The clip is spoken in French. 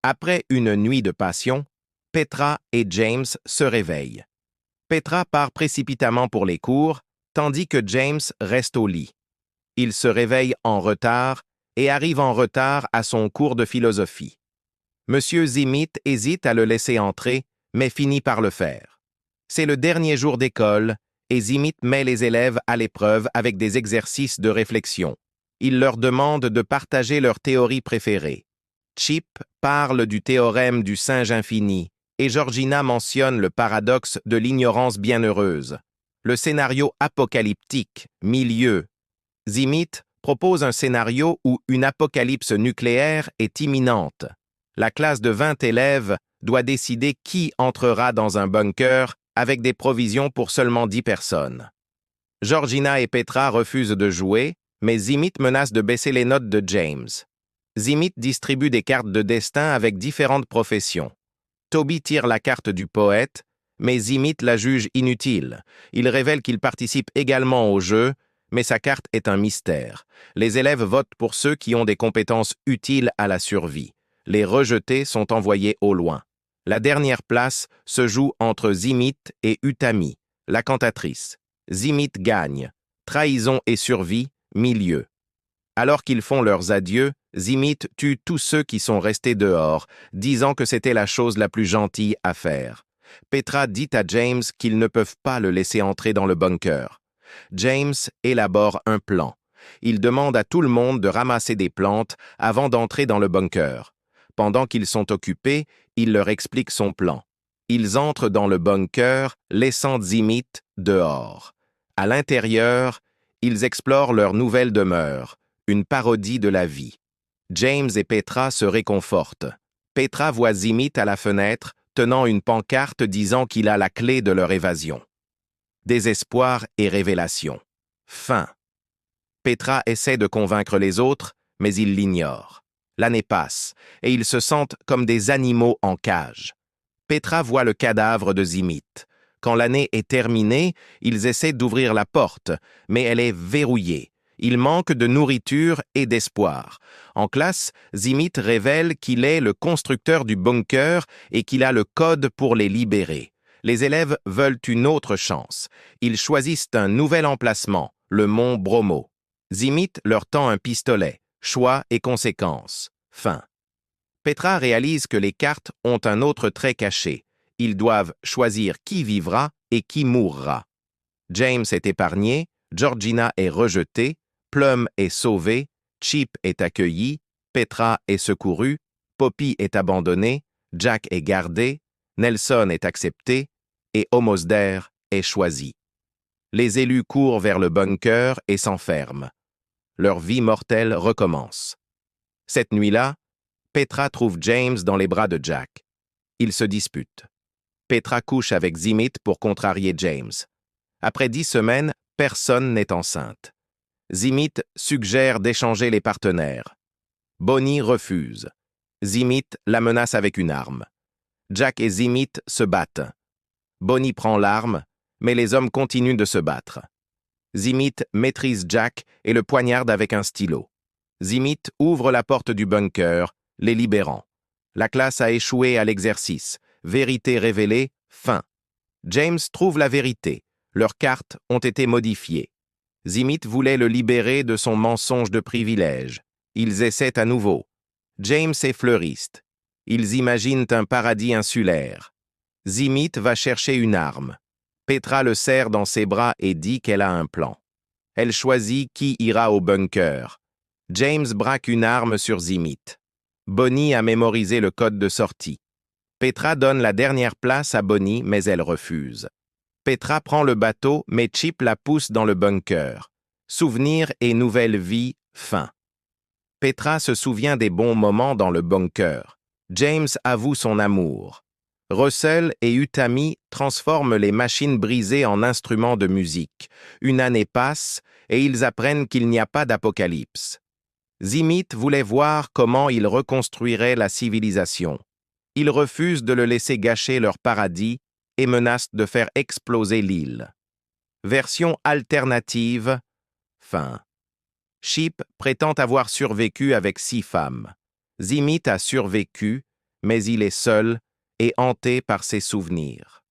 Après une nuit de passion, Petra et James se réveillent. Petra part précipitamment pour les cours, tandis que James reste au lit. Il se réveille en retard et arrive en retard à son cours de philosophie. Monsieur Zimit hésite à le laisser entrer, mais finit par le faire. C'est le dernier jour d'école et Zimit met les élèves à l'épreuve avec des exercices de réflexion. Il leur demande de partager leur théorie préférée. Chip parle du théorème du singe infini et Georgina mentionne le paradoxe de l'ignorance bienheureuse. Le scénario apocalyptique, milieu. Zimit propose un scénario où une apocalypse nucléaire est imminente. La classe de 20 élèves doit décider qui entrera dans un bunker avec des provisions pour seulement 10 personnes. Georgina et Petra refusent de jouer, mais Zimit menace de baisser les notes de James. Zimit distribue des cartes de destin avec différentes professions. Toby tire la carte du poète, mais Zimit la juge inutile. Il révèle qu'il participe également au jeu, mais sa carte est un mystère. Les élèves votent pour ceux qui ont des compétences utiles à la survie. Les rejetés sont envoyés au loin. La dernière place se joue entre Zimit et Utami, la cantatrice. Zimit gagne. Trahison et survie, milieu. Alors qu'ils font leurs adieux, Zimit tue tous ceux qui sont restés dehors, disant que c'était la chose la plus gentille à faire. Petra dit à James qu'ils ne peuvent pas le laisser entrer dans le bunker. James élabore un plan. Il demande à tout le monde de ramasser des plantes avant d'entrer dans le bunker. Pendant qu'ils sont occupés, il leur explique son plan. Ils entrent dans le bunker, laissant Zimit dehors. À l'intérieur, ils explorent leur nouvelle demeure, une parodie de la vie. James et Petra se réconfortent. Petra voit Zimit à la fenêtre, tenant une pancarte disant qu'il a la clé de leur évasion. Désespoir et révélation. Fin. Petra essaie de convaincre les autres, mais ils l'ignorent. L'année passe, et ils se sentent comme des animaux en cage. Petra voit le cadavre de Zimit. Quand l'année est terminée, ils essaient d'ouvrir la porte, mais elle est verrouillée. Il manque de nourriture et d'espoir. En classe, Zimit révèle qu'il est le constructeur du bunker et qu'il a le code pour les libérer. Les élèves veulent une autre chance. Ils choisissent un nouvel emplacement, le mont Bromo. Zimit leur tend un pistolet. Choix et conséquences. Fin. Petra réalise que les cartes ont un autre trait caché. Ils doivent choisir qui vivra et qui mourra. James est épargné, Georgina est rejetée, Plum est sauvée, Chip est accueilli, Petra est secourue, Poppy est abandonnée, Jack est gardé, Nelson est accepté et Homosder est choisi. Les élus courent vers le bunker et s'enferment. Leur vie mortelle recommence. Cette nuit-là, Petra trouve James dans les bras de Jack. Ils se disputent. Petra couche avec Zimit pour contrarier James. Après 10 semaines, personne n'est enceinte. Zimit suggère d'échanger les partenaires. Bonnie refuse. Zimit la menace avec une arme. Jack et Zimit se battent. Bonnie prend l'arme, mais les hommes continuent de se battre. Zimit maîtrise Jack et le poignarde avec un stylo. Zimit ouvre la porte du bunker, les libérant. La classe a échoué à l'exercice. Vérité révélée, fin. James trouve la vérité. Leurs cartes ont été modifiées. Zimit voulait le libérer de son mensonge de privilège. Ils essaient à nouveau. James est fleuriste. Ils imaginent un paradis insulaire. Zimit va chercher une arme. Petra le serre dans ses bras et dit qu'elle a un plan. Elle choisit qui ira au bunker. James braque une arme sur Zimit. Bonnie a mémorisé le code de sortie. Petra donne la dernière place à Bonnie, mais elle refuse. Petra prend le bateau, mais Chip la pousse dans le bunker. Souvenir et nouvelle vie, fin. Petra se souvient des bons moments dans le bunker. James avoue son amour. Russell et Utami transforment les machines brisées en instruments de musique. Une année passe et ils apprennent qu'il n'y a pas d'apocalypse. Zimit voulait voir comment ils reconstruiraient la civilisation. Ils refusent de le laisser gâcher leur paradis et menacent de faire exploser l'île. Version alternative, fin. Chip prétend avoir survécu avec 6 femmes. Zimit a survécu, mais il est seul et hanté par ses souvenirs.